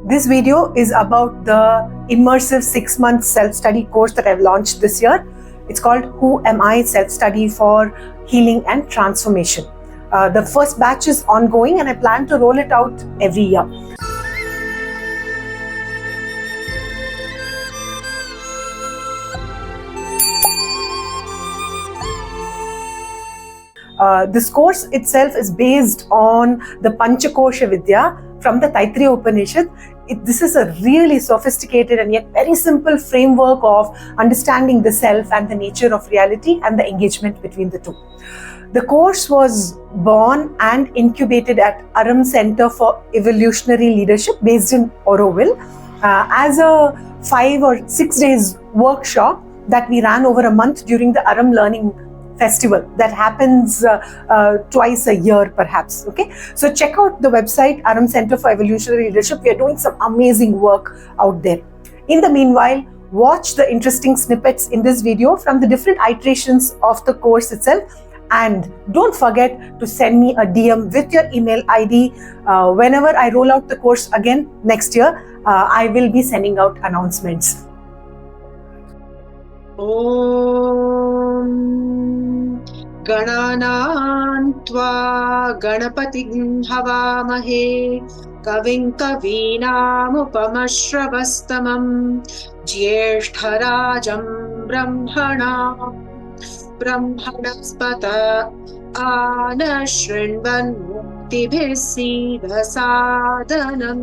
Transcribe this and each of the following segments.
This video is about the immersive 6-month self-study course that I've launched this year. It's called Who Am I? Self-Study for Healing and Transformation. The first batch is ongoing and I plan to roll it out every year. This course itself is based on the Panchakosha Vidya from the Taittiriya Upanishad. This is a really sophisticated and yet very simple framework of understanding the self and the nature of reality and the engagement between the two. The course was born and incubated at Aram Center for Evolutionary Leadership based in Auroville as a 5 or 6 days workshop that we ran over a month during the Aram Learning Festival that happens twice a year perhaps. Okay, so check out the website Aram Center for Evolutionary Leadership. We are doing some amazing work out there. In the meanwhile, watch the interesting snippets in this video from the different iterations of the course itself, and don't forget to send me a DM with your email ID. Whenever I roll out the course again next year, I will be sending out announcements. Om Gananam Tva Ganapatim Havamahe Kavim Kavinam Upamashravastamam Jyeshtarajam Brahmanaspata Anashrinvan Muktibhisiddhasadanam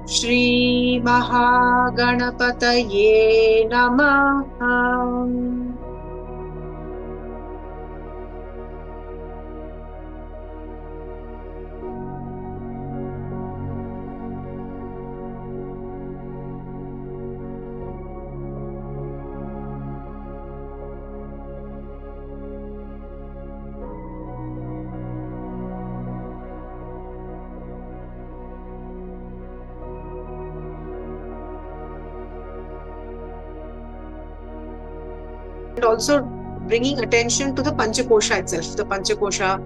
Shri Mahaganapataye Namaha. And also bringing attention to the Panchakosha itself, the Panchakosha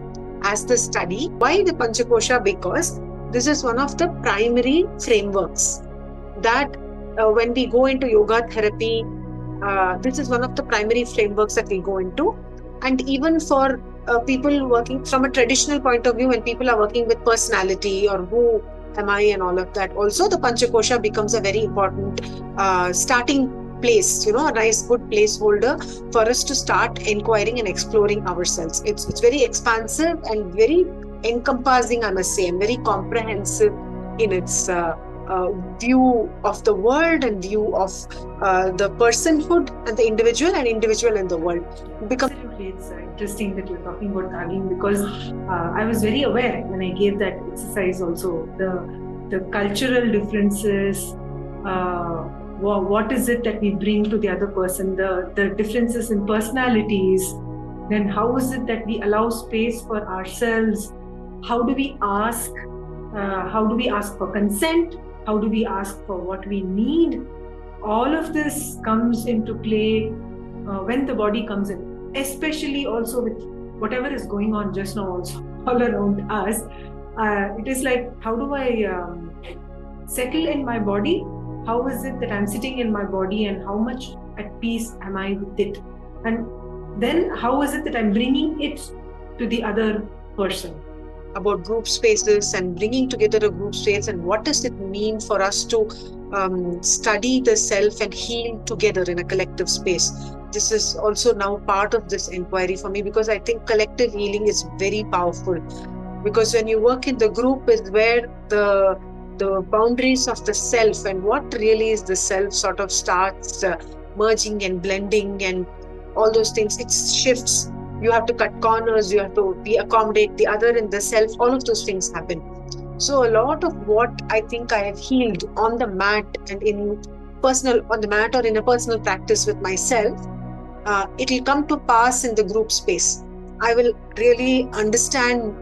as the study. Why the Panchakosha? Because this is one of the primary frameworks that when we go into yoga therapy, this is one of the primary frameworks that we go into. And even for people working from a traditional point of view, when people are working with personality or who am I and all of that, also the Panchakosha becomes a very important starting place, a nice good placeholder for us to start inquiring and exploring ourselves. It's very expansive and very encompassing, I must say, and very comprehensive in its view of the world and view of the personhood and the individual in the world. Absolutely, it's interesting that you're talking about tagging, because I was very aware when I gave that exercise also, the cultural differences, what is it that we bring to the other person, the differences in personalities, then how is it that we allow space for ourselves, how do we ask for consent, how do we ask for what we need. All of this comes into play when the body comes in, especially also with whatever is going on just now also all around us. It is like, how do I settle in my body? How is it that I'm sitting in my body and how much at peace am I with it? And then how is it that I'm bringing it to the other person? About group spaces and bringing together a group space, and what does it mean for us to study the self and heal together in a collective space. This is also now part of this inquiry for me, because I think collective healing is very powerful, because when you work in the group is where the boundaries of the self and what really is the self sort of starts merging and blending, and all those things, it shifts. You have to cut corners, you have to accommodate the other in the self, all of those things happen. So a lot of what I think I have healed on the mat and on the mat or in a personal practice with myself, it will come to pass in the group space. I will really understand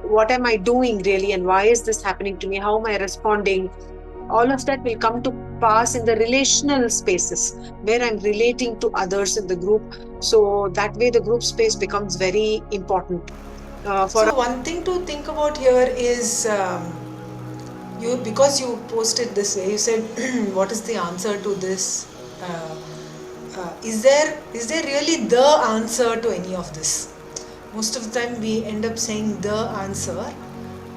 what am I doing really, and why is this happening to me, how am I responding. All of that will come to pass in the relational spaces where I'm relating to others in the group. So that way the group space becomes very important. So one thing to think about here is because you posted this way, you said, what is the answer to this? Is there really the answer to any of this? Most of the time we end up saying the answer,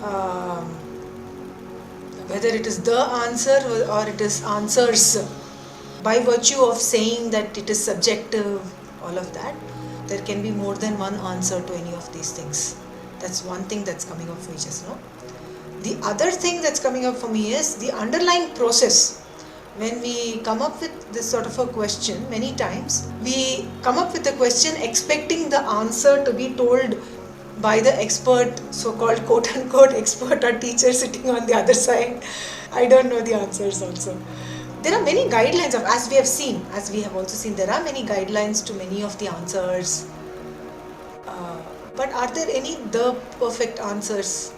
um, whether it is the answer or it is answers. By virtue of saying that it is subjective, all of that, there can be more than one answer to any of these things. That's one thing that's coming up for each of us, no? The other thing that's coming up for me is the underlying process. When we come up with this sort of a question, many times we come up with a question expecting the answer to be told by the expert, so-called quote-unquote expert or teacher sitting on the other side. I don't know the answers also. There are many guidelines of, as we have also seen, there are many guidelines to many of the answers. But are there any the perfect answers?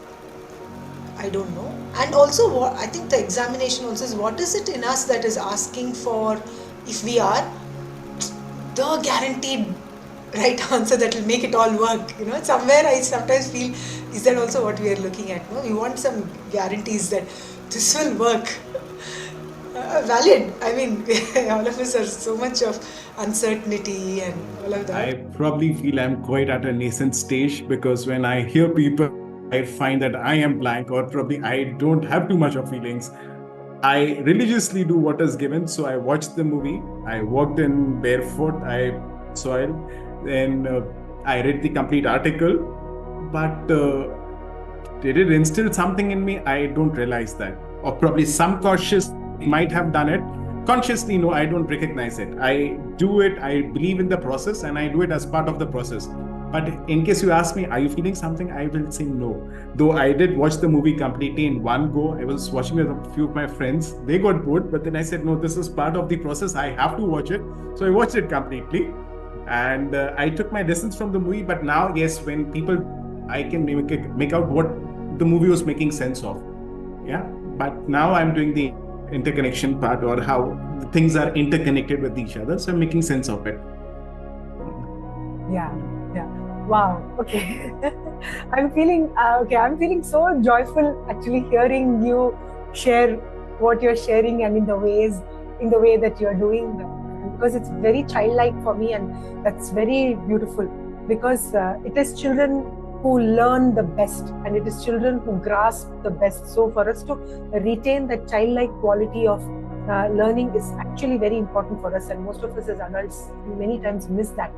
I don't know. And also, what I think the examination also is, what is it in us that is asking for, if we are the guaranteed right answer that will make it all work? Somewhere I sometimes feel, is that also what we are looking at? No, we want some guarantees that this will work. Valid. I mean, all of us are so much of uncertainty and all of that. I probably feel I'm quite at a nascent stage, because when I hear people, I find that I am blank, or probably I don't have too much of feelings. I religiously do what is given. So I watched the movie, I walked in barefoot, I soil, then I read the complete article. But did it instill something in me? I don't realize that. Or probably some cautious might have done it. Consciously, no, I don't recognize it. I do it, I believe in the process, and I do it as part of the process. But in case you ask me, are you feeling something? I will say no. Though I did watch the movie completely in one go. I was watching with a few of my friends. They got bored, but then I said, no, this is part of the process. I have to watch it. So I watched it completely. And I took my lessons from the movie. But now, yes, when people, I can make out what the movie was making sense of. Yeah. But now I'm doing the interconnection part, or how things are interconnected with each other. So I'm making sense of it. Yeah. Wow. Okay. I'm feeling so joyful actually hearing you share what you're sharing, and in the way that you're doing that, because it's very childlike for me, and that's very beautiful, because it is children who learn the best, and it is children who grasp the best. So for us to retain that childlike quality of learning is actually very important for us, and most of us as adults many times miss that.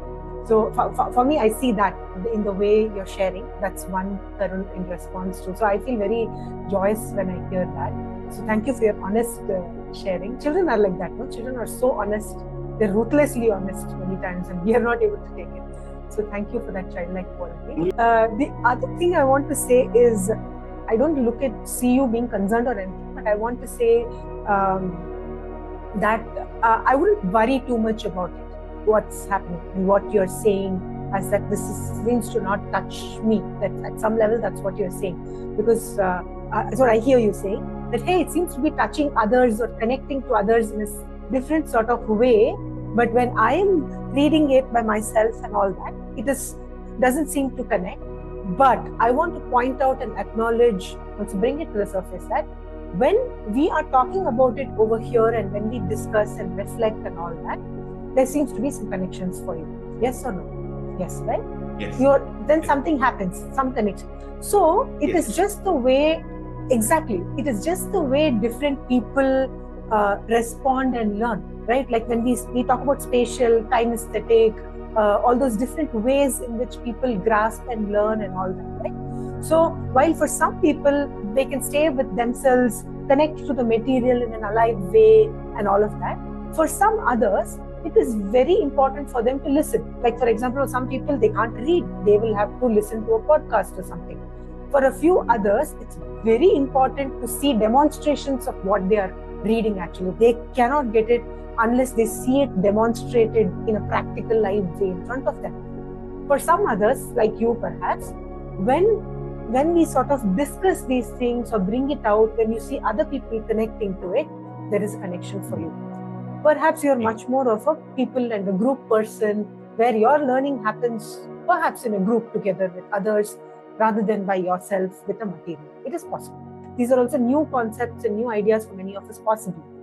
So for me, I see that in the way you're sharing. That's one Tarun in response to. So I feel very joyous when I hear that. So thank you for your honest sharing. Children are like that, no? Children are so honest. They're ruthlessly honest many times, and we are not able to take it. So thank you for that childlike quality. The other thing I want to say is, I don't see you being concerned or anything, but I want to say that I wouldn't worry too much about it, what's happening and what you're saying, as that seems to not touch me. That at some level, that's what you're saying, because that's what I hear you saying, that hey, it seems to be touching others or connecting to others in a different sort of way. But when I am reading it by myself and all that, it doesn't seem to connect. But I want to point out and acknowledge, also bring it to the surface, that when we are talking about it over here, and when we discuss and reflect and all that, there seems to be some connections for you. Yes or no? Yes, right? Yes. Then something happens, some connection. So it is just the way, exactly, it is just the way different people respond and learn, right? Like when we talk about spatial, kinesthetic, all those different ways in which people grasp and learn and all that, right? So while for some people, they can stay with themselves, connect to the material in an alive way and all of that, for some others, it is very important for them to listen. Like for example, some people, they can't read, they will have to listen to a podcast or something. For a few others, it's very important to see demonstrations of what they are reading actually. They cannot get it unless they see it demonstrated in a practical live way in front of them. For some others, like you perhaps, when we sort of discuss these things or bring it out, when you see other people connecting to it, there is a connection for you. Perhaps you're much more of a people and a group person, where your learning happens perhaps in a group together with others rather than by yourself with a material. It is possible. these are also new concepts and new ideas for many of us possibly.